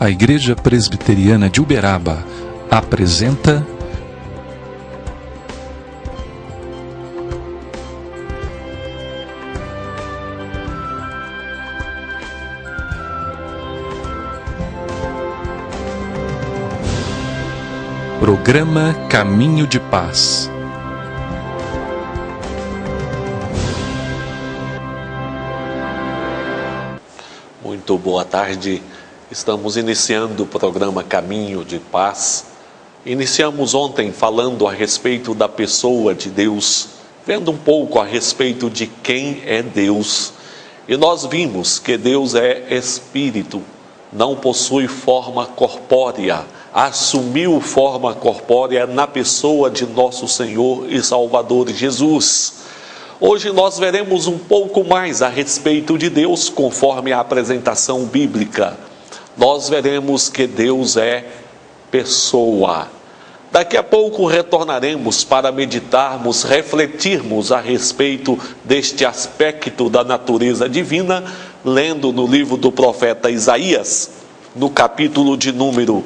A Igreja Presbiteriana de Uberaba apresenta Programa Caminho de Paz. Muito boa tarde. Estamos iniciando o programa Caminho de Paz. Iniciamos ontem falando a respeito da pessoa de Deus, vendo um pouco a respeito de quem é Deus. E nós vimos que Deus é Espírito, não possui forma corpórea, assumiu forma corpórea na pessoa de nosso Senhor e Salvador Jesus. Hoje nós veremos um pouco mais a respeito de Deus, conforme a apresentação bíblica. Nós veremos que Deus é pessoa. Daqui a pouco retornaremos para meditarmos, refletirmos a respeito deste aspecto da natureza divina, lendo no livro do profeta Isaías, no capítulo de número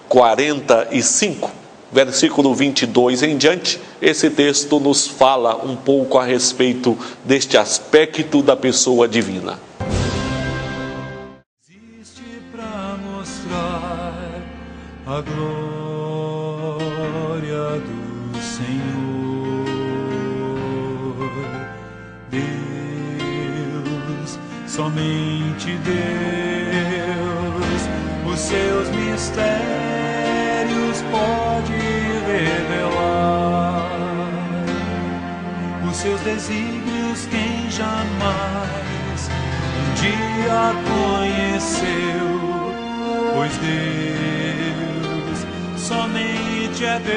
45, versículo 22 em diante. Esse texto nos fala um pouco a respeito deste aspecto da pessoa divina. Existe para mostrar a glória do Senhor, Deus, somente Deus, os seus mistérios pode revelar, os seus desígnios quem jamais um dia conheceu, pois Deus somente é Deus,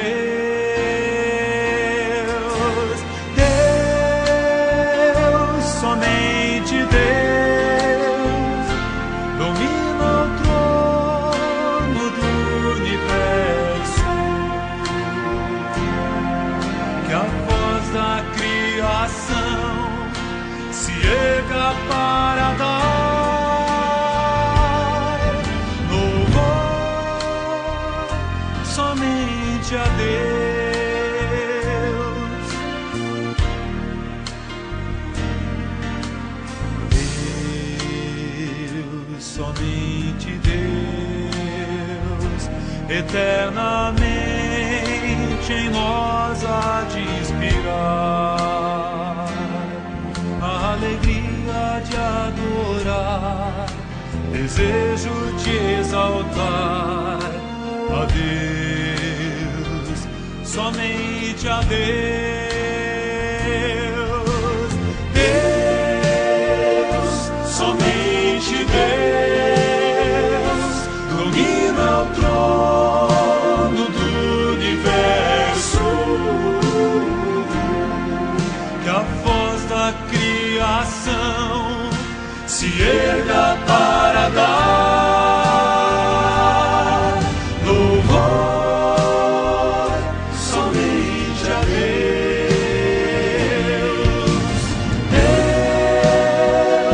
Deus, somente Deus, domina o trono do universo, que a voz da criação se erga para dar louvor somente a Deus. Deus, somente Deus, eternamente em nós há de inspirar a alegria de adorar, desejo de exaltar a Deus, somente a Deus. Deus, somente Deus, domina o trono do universo, que a voz da criação se erga para dar louvor somente a Deus.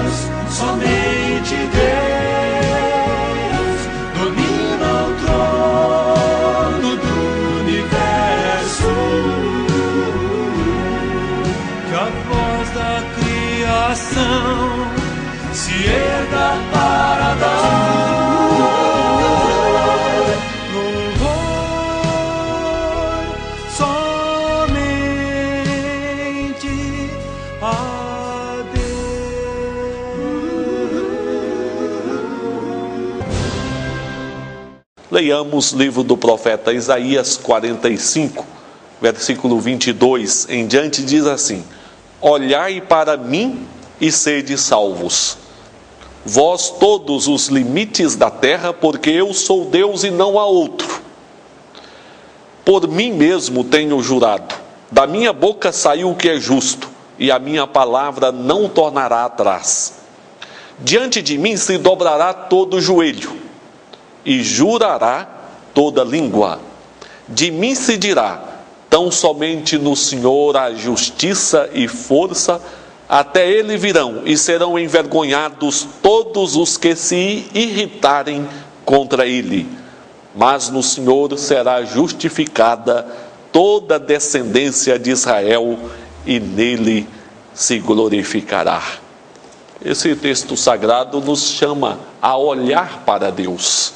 Deus, somente Deus, domina o trono do universo, que a voz da criação se erga para dar louvor somente a Deus. Leiamos o livro do profeta Isaías 45, versículo 22 em diante, diz assim: Olhai para mim e sede salvos, vós todos os limites da terra, porque eu sou Deus e não há outro. Por mim mesmo tenho jurado, da minha boca saiu o que é justo, e a minha palavra não tornará atrás. Diante de mim se dobrará todo o joelho, e jurará toda língua. De mim se dirá: tão somente no Senhor há justiça e força, até ele virão e serão envergonhados todos os que se irritarem contra ele, mas no Senhor será justificada toda a descendência de Israel e nele se glorificará. Esse texto sagrado nos chama a olhar para Deus.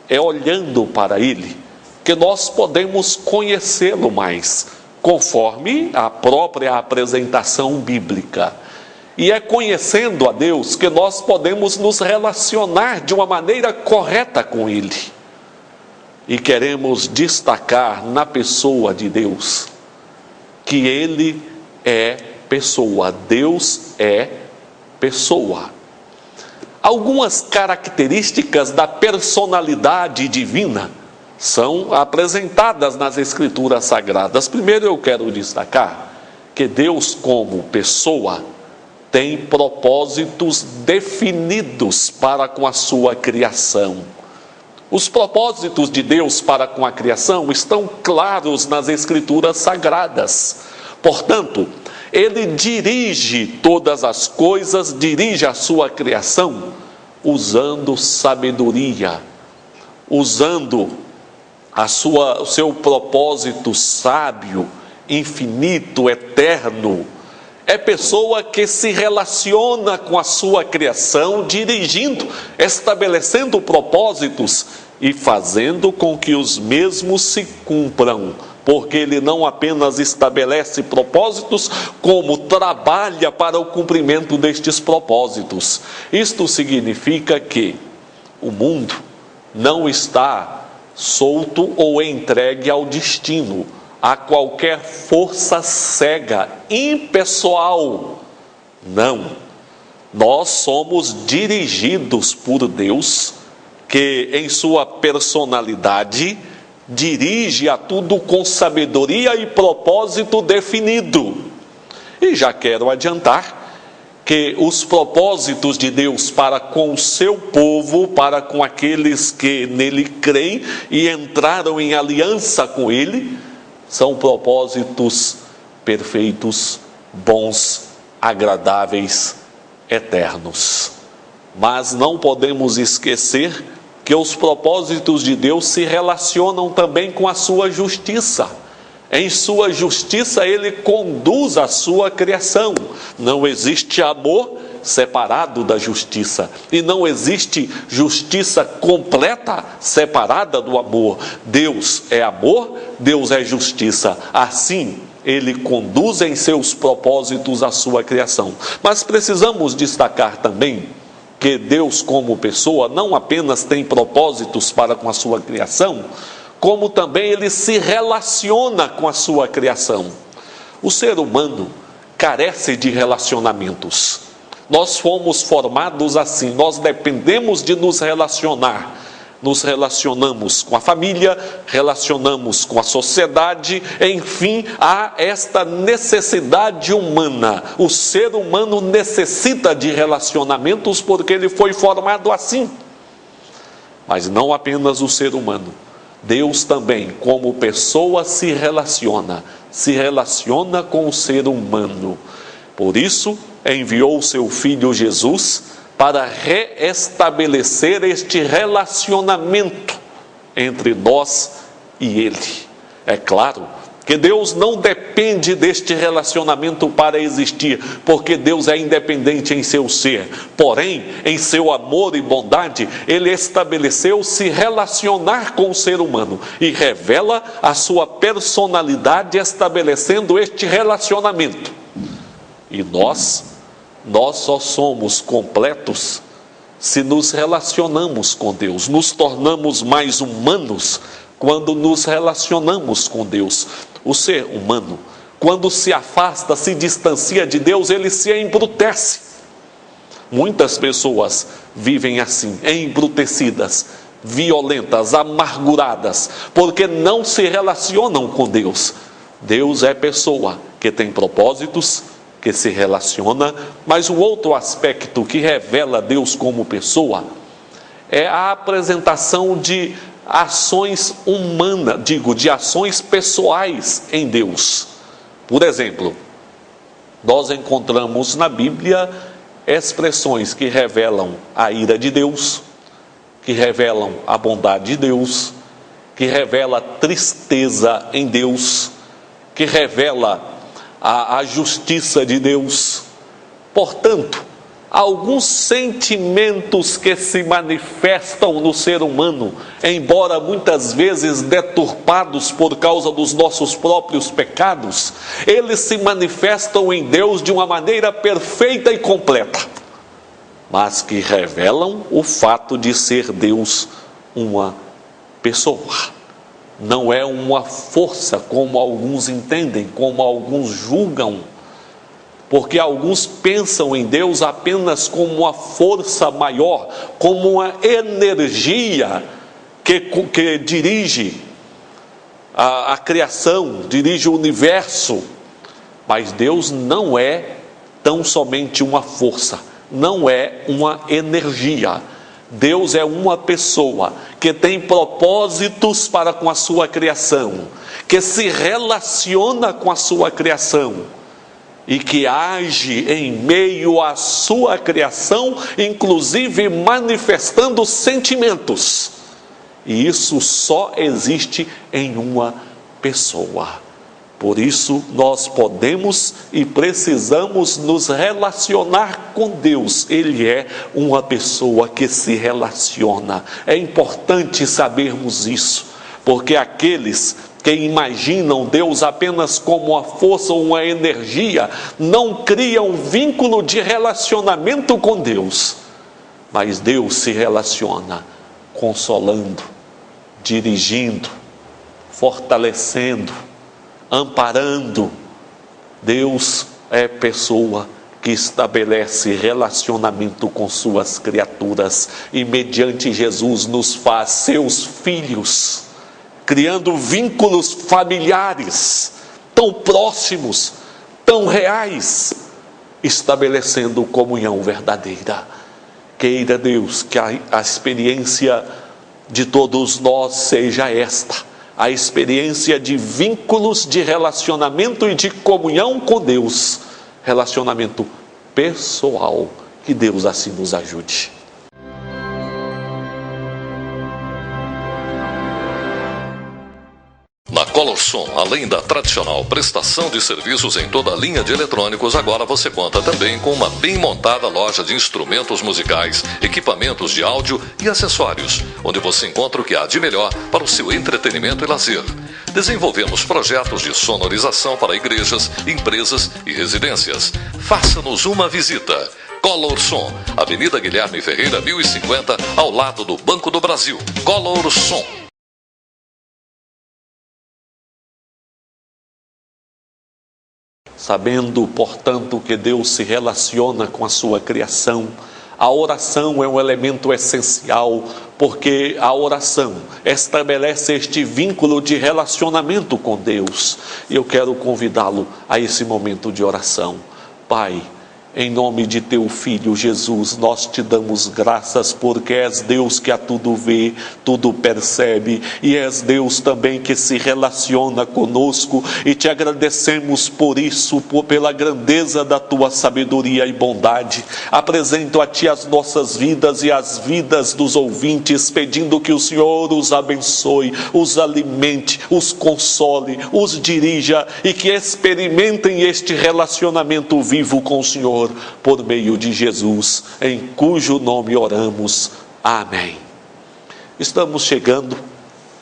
É olhando para Ele que nós podemos conhecê-lo mais, conforme a própria apresentação bíblica. E é conhecendo a Deus que nós podemos nos relacionar de uma maneira correta com Ele. E queremos destacar na pessoa de Deus que Ele é pessoa, Deus é pessoa. Algumas características da personalidade divina são apresentadas nas Escrituras Sagradas. Primeiro eu quero destacar que Deus, como pessoa, tem propósitos definidos para com a sua criação. Os propósitos de Deus para com a criação estão claros nas Escrituras Sagradas. Portanto, Ele dirige todas as coisas, dirige a sua criação, usando sabedoria, usando o seu propósito sábio, infinito, eterno. É pessoa que se relaciona com a sua criação, dirigindo, estabelecendo propósitos e fazendo com que os mesmos se cumpram. Porque Ele não apenas estabelece propósitos, como trabalha para o cumprimento destes propósitos. Isto significa que o mundo não está solto ou entregue ao destino, a qualquer força cega, impessoal. Não. Nós somos dirigidos por Deus, que em sua personalidade dirige a tudo com sabedoria e propósito definido. E já quero adiantar que os propósitos de Deus para com o seu povo, para com aqueles que nele creem e entraram em aliança com Ele, são propósitos perfeitos, bons, agradáveis, eternos. Mas não podemos esquecer que os propósitos de Deus se relacionam também com a sua justiça. Em sua justiça Ele conduz a sua criação. Não existe amor separado da justiça, e não existe justiça completa separada do amor. Deus é amor, Deus é justiça. Assim, Ele conduz em seus propósitos a sua criação. Mas precisamos destacar também que Deus, como pessoa, não apenas tem propósitos para com a sua criação, como também Ele se relaciona com a sua criação. O ser humano carece de relacionamentos. Nós fomos formados assim, nós dependemos de nos relacionar. Nos relacionamos com a família, relacionamos com a sociedade, enfim, há esta necessidade humana. O ser humano necessita de relacionamentos porque ele foi formado assim. Mas não apenas o ser humano. Deus também, como pessoa, se relaciona com o ser humano. Por isso, enviou o seu Filho Jesus para reestabelecer este relacionamento entre nós e Ele. É claro que Deus não depende deste relacionamento para existir, porque Deus é independente em seu ser. Porém, em seu amor e bondade, Ele estabeleceu se relacionar com o ser humano e revela a sua personalidade estabelecendo este relacionamento. E nós só somos completos se nos relacionamos com Deus, nos tornamos mais humanos quando nos relacionamos com Deus. O ser humano, quando se afasta, se distancia de Deus, ele se embrutece. Muitas pessoas vivem assim, embrutecidas, violentas, amarguradas, porque não se relacionam com Deus. Deus é pessoa que tem propósitos, que se relaciona, mas o outro aspecto que revela Deus como pessoa é a apresentação de ações humanas, de ações pessoais em Deus. Por exemplo, nós encontramos na Bíblia expressões que revelam a ira de Deus, que revelam a bondade de Deus, que revela a tristeza em Deus, que revela a justiça de Deus. Portanto, alguns sentimentos que se manifestam no ser humano, embora muitas vezes deturpados por causa dos nossos próprios pecados, eles se manifestam em Deus de uma maneira perfeita e completa, mas que revelam o fato de ser Deus uma pessoa. Não é uma força, como alguns entendem, como alguns julgam, porque alguns pensam em Deus apenas como uma força maior, como uma energia que dirige a criação, dirige o universo. Mas Deus não é tão somente uma força, não é uma energia. Deus é uma pessoa que tem propósitos para com a sua criação, que se relaciona com a sua criação e que age em meio à sua criação, inclusive manifestando sentimentos. E isso só existe em uma pessoa. Por isso, nós podemos e precisamos nos relacionar com Deus. Ele é uma pessoa que se relaciona. É importante sabermos isso, porque aqueles que imaginam Deus apenas como uma força ou uma energia, não criam vínculo de relacionamento com Deus. Mas Deus se relaciona consolando, dirigindo, fortalecendo, amparando. Deus é pessoa que estabelece relacionamento com suas criaturas e mediante Jesus nos faz seus filhos, criando vínculos familiares tão próximos, tão reais, estabelecendo comunhão verdadeira. Queira Deus que a experiência de todos nós seja esta, a experiência de vínculos de relacionamento e de comunhão com Deus, relacionamento pessoal. Que Deus assim nos ajude. Na Colorsom, além da tradicional prestação de serviços em toda a linha de eletrônicos, agora você conta também com uma bem montada loja de instrumentos musicais, equipamentos de áudio e acessórios, onde você encontra o que há de melhor para o seu entretenimento e lazer. Desenvolvemos projetos de sonorização para igrejas, empresas e residências. Faça-nos uma visita. Colorsom, Avenida Guilherme Ferreira, 1050, ao lado do Banco do Brasil. Colorsom. Sabendo, portanto, que Deus se relaciona com a sua criação, a oração é um elemento essencial, porque a oração estabelece este vínculo de relacionamento com Deus. E eu quero convidá-lo a esse momento de oração. Pai, em nome de teu Filho Jesus, nós te damos graças porque és Deus que a tudo vê, tudo percebe, e és Deus também que se relaciona conosco, e te agradecemos por isso, pela grandeza da tua sabedoria e bondade. Apresento a ti as nossas vidas e as vidas dos ouvintes, pedindo que o Senhor os abençoe, os alimente, os console, os dirija, e que experimentem este relacionamento vivo com o Senhor, por meio de Jesus, em cujo nome oramos. Amém. Estamos chegando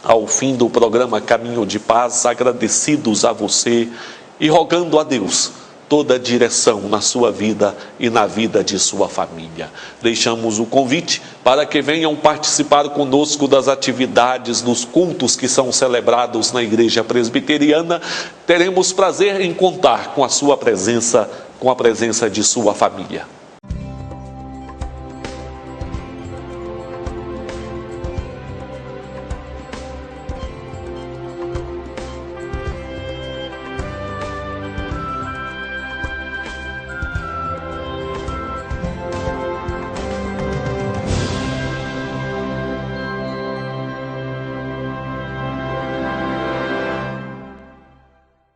ao fim do programa Caminho de Paz, agradecidos a você e rogando a Deus toda a direção na sua vida e na vida de sua família. Deixamos o convite para que venham participar conosco das atividades, dos cultos que são celebrados na Igreja Presbiteriana. Teremos prazer em contar com a sua presença, com a presença de sua família.